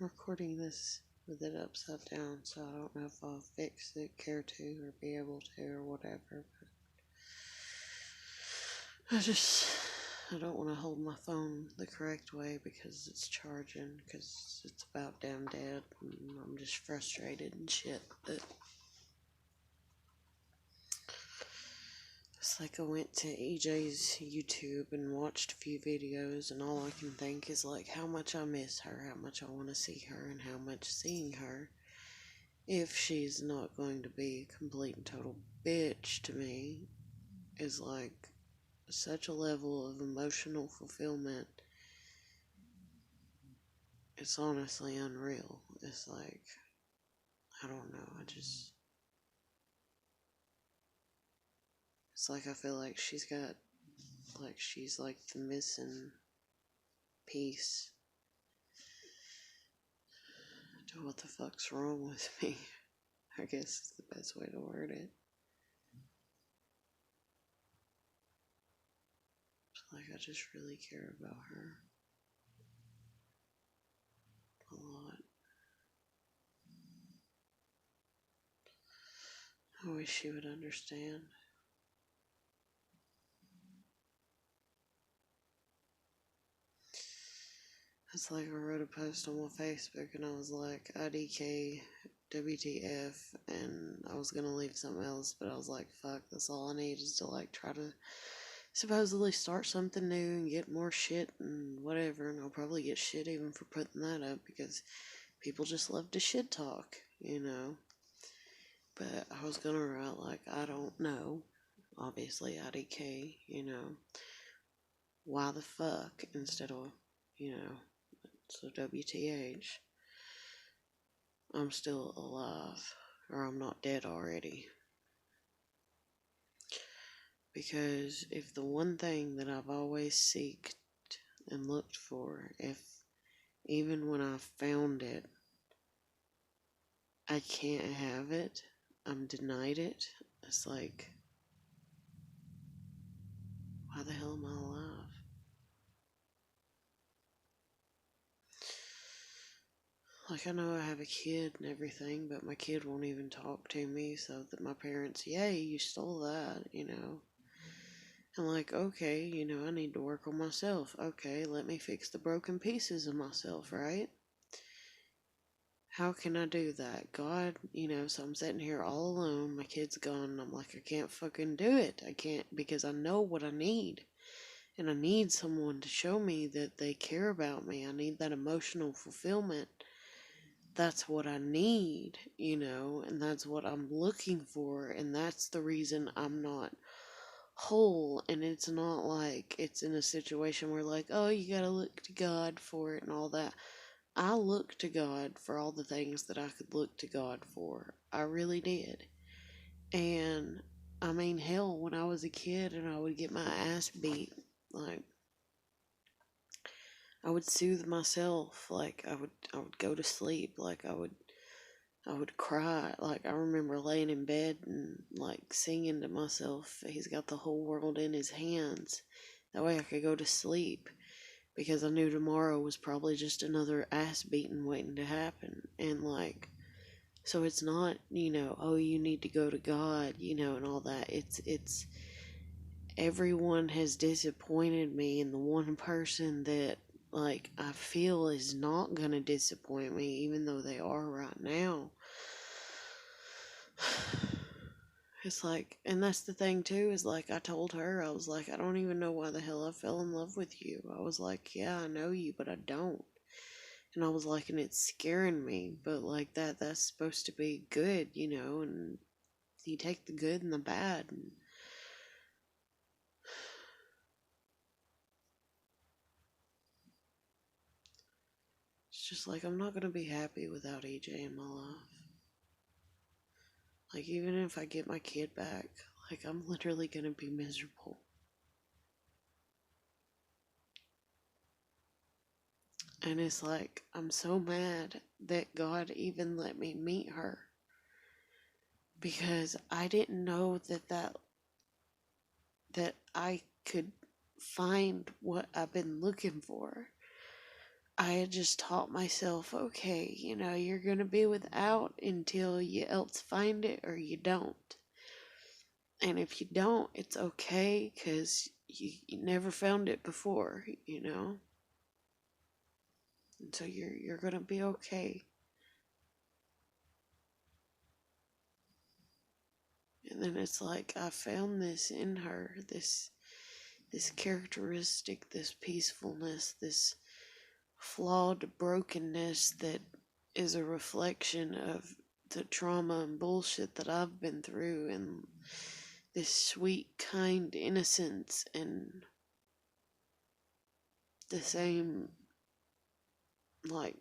recording this with it upside down, so I don't know if I'll fix it, care to, or be able to, or whatever. But I don't want to hold my phone the correct way because it's charging, because it's about damn dead, and I'm just frustrated and shit. But it's like I went to EJ's YouTube and watched a few videos, and all I can think is like how much I miss her, how much I want to see her, and how much seeing her, if she's not going to be a complete and total bitch to me, is like such a level of emotional fulfillment. It's honestly unreal. It's like, I don't know, it's like I feel like she's like the missing piece to what the fuck's wrong with me. I guess is the best way to word it. It's like I just really care about her a lot. I wish she would understand. It's like I wrote a post on my Facebook and I was like, IDK, WTF, and I was gonna leave something else, but I was like, fuck, that's all I need is to like try to supposedly start something new and get more shit and whatever, and I'll probably get shit even for putting that up because people just love to shit talk, you know. But I was gonna write like, I don't know, obviously IDK, you know, why the fuck, instead of, you know, so WTH, I'm still alive, or I'm not dead already. Because if the one thing that I've always seeked and looked for, if even when I found it, I can't have it, I'm denied it, it's like, why the hell am I alive? Like, I know I have a kid and everything, but my kid won't even talk to me, so that my parents, yay, you stole that, you know. And like, okay, you know, I need to work on myself. Okay, let me fix the broken pieces of myself, right? How can I do that? God, you know, so I'm sitting here all alone, my kid's gone, and I'm like, I can't fucking do it. I can't, because I know what I need. And I need someone to show me that they care about me. I need that emotional fulfillment. That's what I need, you know, and that's what I'm looking for, and that's the reason I'm not whole. And it's not like it's in a situation where, like, oh, you gotta look to God for it and all that. I look to God for all the things that I could look to God for. I really did. And I mean, hell, when I was a kid and I would get my ass beat, like, I would soothe myself. Like, I would go to sleep. Like, I would cry. Like, I remember laying in bed and like singing to myself, he's got the whole world in his hands. That way I could go to sleep, because I knew tomorrow was probably just another ass beating waiting to happen. And like, so it's not, you know, oh, you need to go to God, you know, and all that. It's everyone has disappointed me, and the one person that like I feel is not gonna disappoint me, even though they are right now. It's like, and that's the thing too, is like I told her, I was like, I don't even know why the hell I fell in love with you. I was like, yeah, I know you, but I don't. And I was like, and it's scaring me, but like that's supposed to be good, you know, and you take the good and the bad. And it's just like, I'm not going to be happy without EJ in my life. Like, even if I get my kid back, like, I'm literally going to be miserable. And it's like, I'm so mad that God even let me meet her, because I didn't know that I could find what I've been looking for. I had just taught myself, okay, you know, you're going to be without until you else find it or you don't. And if you don't, it's okay because you never found it before, you know. And so you're going to be okay. And then it's like I found this in her, this characteristic, this peacefulness, this flawed brokenness that is a reflection of the trauma and bullshit that I've been through, and this sweet, kind innocence and the same, like,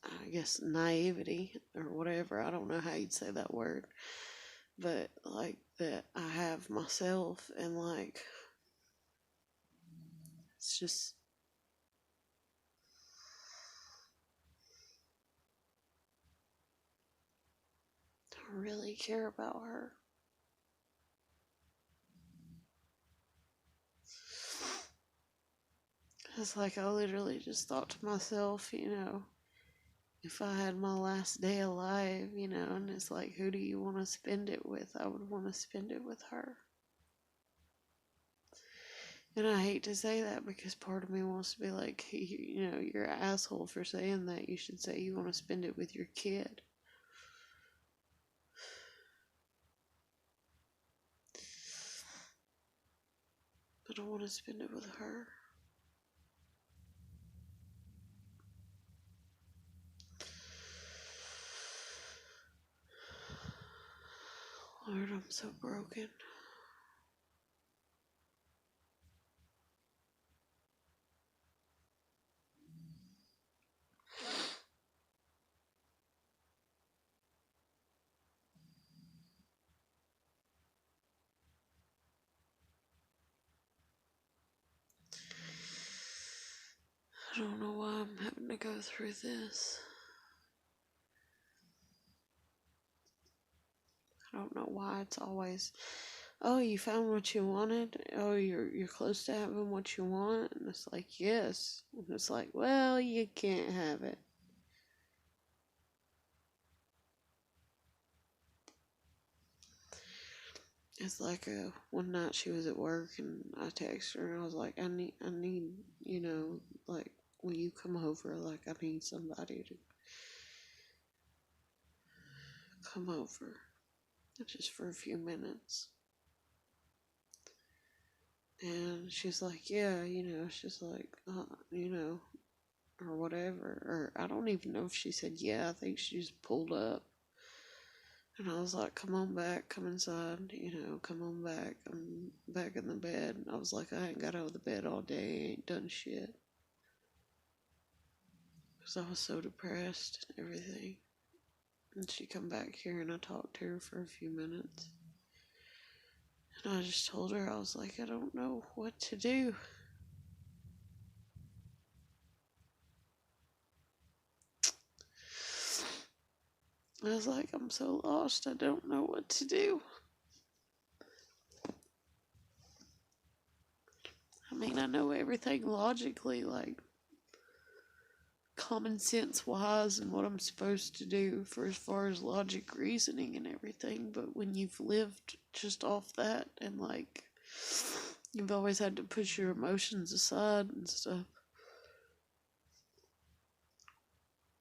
I guess, naivety or whatever. I don't know how you'd say that word, but like that I have myself, and like, it's just, I really care about her. It's like I literally just thought to myself, you know, if I had my last day alive, you know, and it's like, who do you want to spend it with? I would want to spend it with her. And I hate to say that because part of me wants to be like, you know, you're an asshole for saying that. You should say you want to spend it with your kid. But I want to spend it with her. Lord, I'm so broken. I don't know why I'm having to go through this. I don't know why it's always, oh, you found what you wanted. Oh, you're close to having what you want. And it's like, yes. And it's like, well, you can't have it. It's like one night she was at work and I texted her and I was like, I need, you know, like, will you come over? Like, I need somebody to come over, just for a few minutes. And she's like, yeah, you know, she's like, you know, or whatever. Or I don't even know if she said yeah. I think she just pulled up. And I was like, come on back, come inside, you know, come on back. I'm back in the bed. And I was like, I ain't got out of the bed all day, ain't done shit. Because I was so depressed and everything. And she come back here and I talked to her for a few minutes. And I just told her, I was like, I don't know what to do. I was like, I'm so lost, I don't know what to do. I mean, I know everything logically, like common sense wise, and what I'm supposed to do for as far as logic, reasoning, and everything, but when you've lived just off that and like you've always had to push your emotions aside and stuff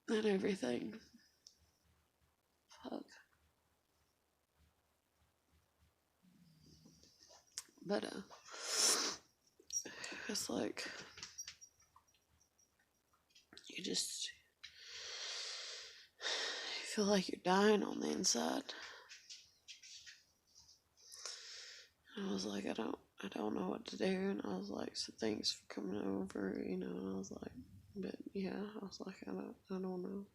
and everything. Fuck. But it's like you just you feel like you're dying on the inside. And I was like, I don't know what to do. And I was like, so thanks for coming over, you know. And I was like, but yeah, I was like, I don't know.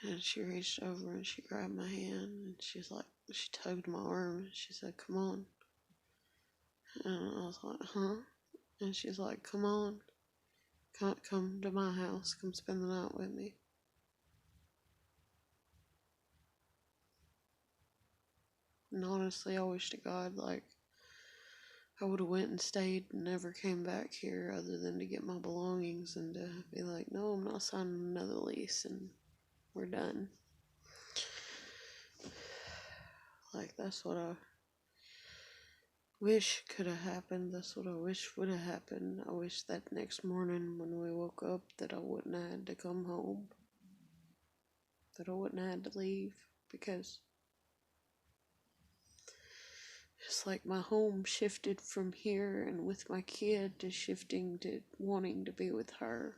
And she reached over and she grabbed my hand and she's like, she tugged my arm and she said, come on. And I was like, huh? And she's like, come on, come to my house, come spend the night with me. And honestly, I wish to God, like, I would have went and stayed and never came back here other than to get my belongings and to be like, no, I'm not signing another lease and we're done. Like, that's what I wish could have happened. That's what I wish would have happened. I wish that next morning when we woke up that I wouldn't have had to come home. That I wouldn't have had to leave, because it's like my home shifted from here and with my kid to shifting to wanting to be with her.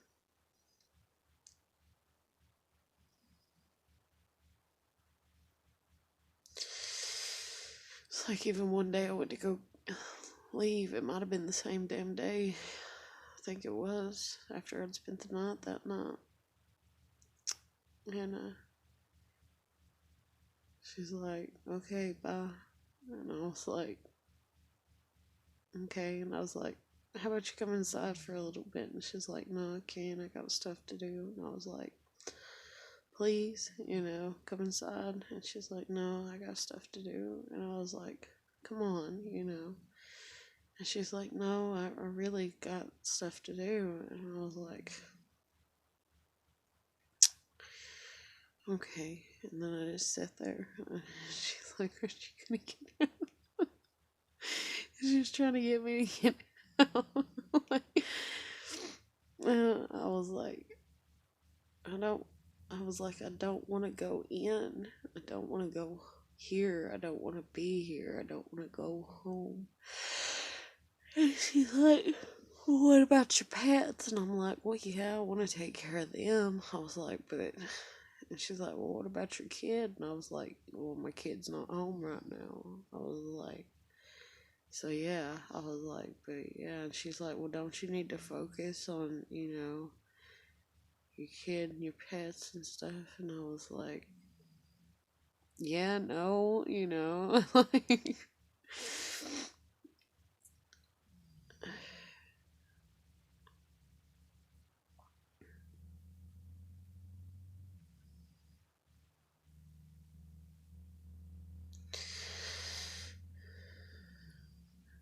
It's like even one day I went to go leave. It might have been the same damn day. I think it was after I'd spent the night that night. And she's like, okay, bye. And I was like, okay. And I was like, how about you come inside for a little bit? And she's like, no, I can't. I got stuff to do. And I was like, please, come inside. And she's like, no, I got stuff to do. And I was like, come on. And she's like, no, I really got stuff to do. And I was like, okay. And then I just sat there. And she's like, are you gonna get out? She was trying to get me to get out. I was like, I don't want to go in. I don't want to go here. I don't want to be here. I don't want to go home. And she's like, well, what about your pets? And I'm like, well, yeah, I want to take care of them. I was like, but... And she's like, well, what about your kid? And I was like, well, my kid's not home right now. I was like, so yeah, I was like, but yeah. And she's like, well, don't you need to focus on, your kid and your pets and stuff? And I was like, yeah, no, like...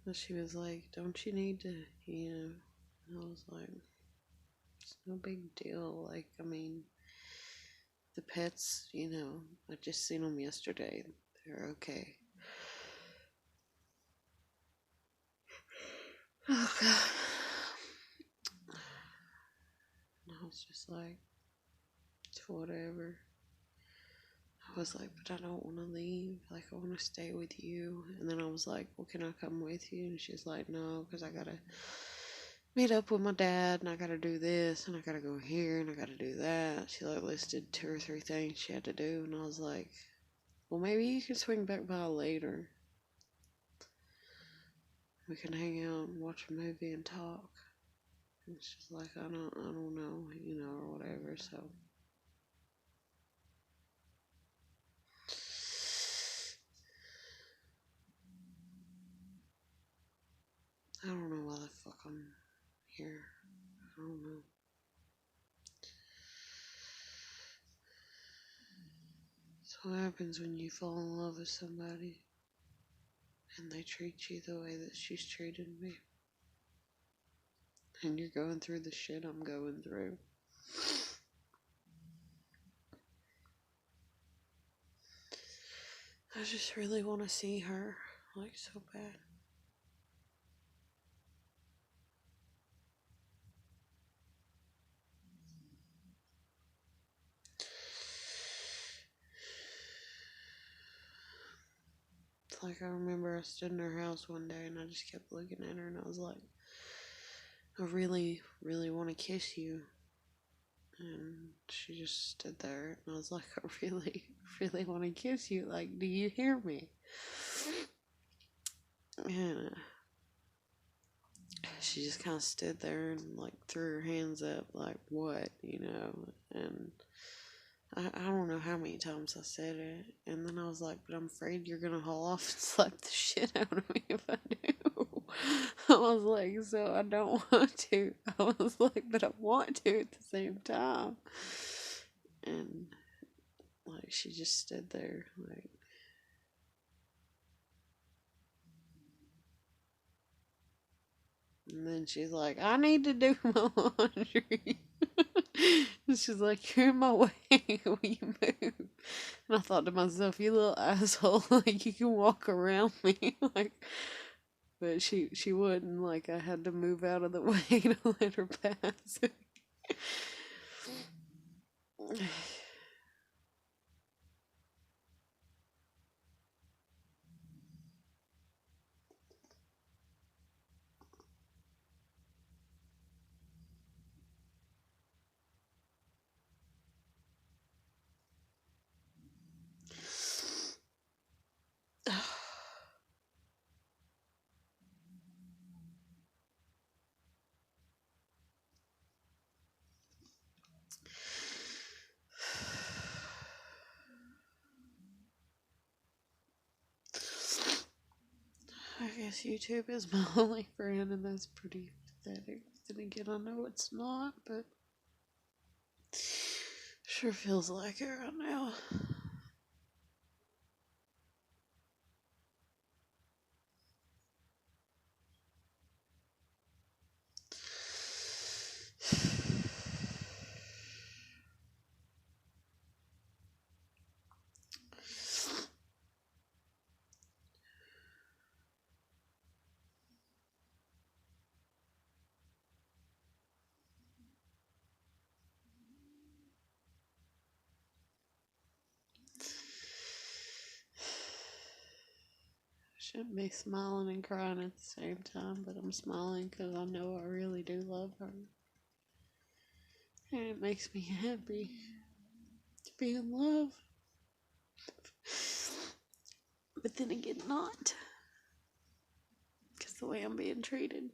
But she was like, don't you need to, And I was like, it's no big deal. Like, I mean, the pets, I just seen them yesterday. They're okay. Oh, God. And I was just like, it's whatever. I was like, but I don't want to leave. Like, I want to stay with you. And then I was like, well, can I come with you? And she's like, no, because I got to meet up with my dad, and I got to do this, and I got to go here, and I got to do that. She, like, listed 2 or 3 things she had to do. And I was like, well, maybe you can swing back by later. We can hang out and watch a movie and talk. And she's like, I don't know, or whatever. So I don't know why the fuck I'm here. I don't know. It's what happens when you fall in love with somebody and they treat you the way that she's treated me. And you're going through the shit I'm going through. I just really want to see her, like, so bad. It's like I remember I stood in her house one day and I just kept looking at her and I was like, I really, really want to kiss you. And she just stood there and I was like, I really, really want to kiss you. Like, do you hear me? And she just kind of stood there and like threw her hands up, like, what, And I don't know how many times I said it. And then I was like, but I'm afraid you're going to haul off and slap the shit out of me if I do. I was like, so I don't want to. I was like, but I want to at the same time. And like, she just stood there, like, And then she's like, I need to do my laundry. And she's like, you're in my way. Will you move? And I thought to myself, you little asshole, like you can walk around me. Like, but she wouldn't. Like, I had to move out of the way to let her pass. I guess YouTube is my only friend, and that's pretty pathetic. Then again, I know it's not, but sure feels like it right now. Shouldn't be smiling and crying at the same time, but I'm smiling because I know I really do love her. And it makes me happy to be in love. But then again, not. Because the way I'm being treated.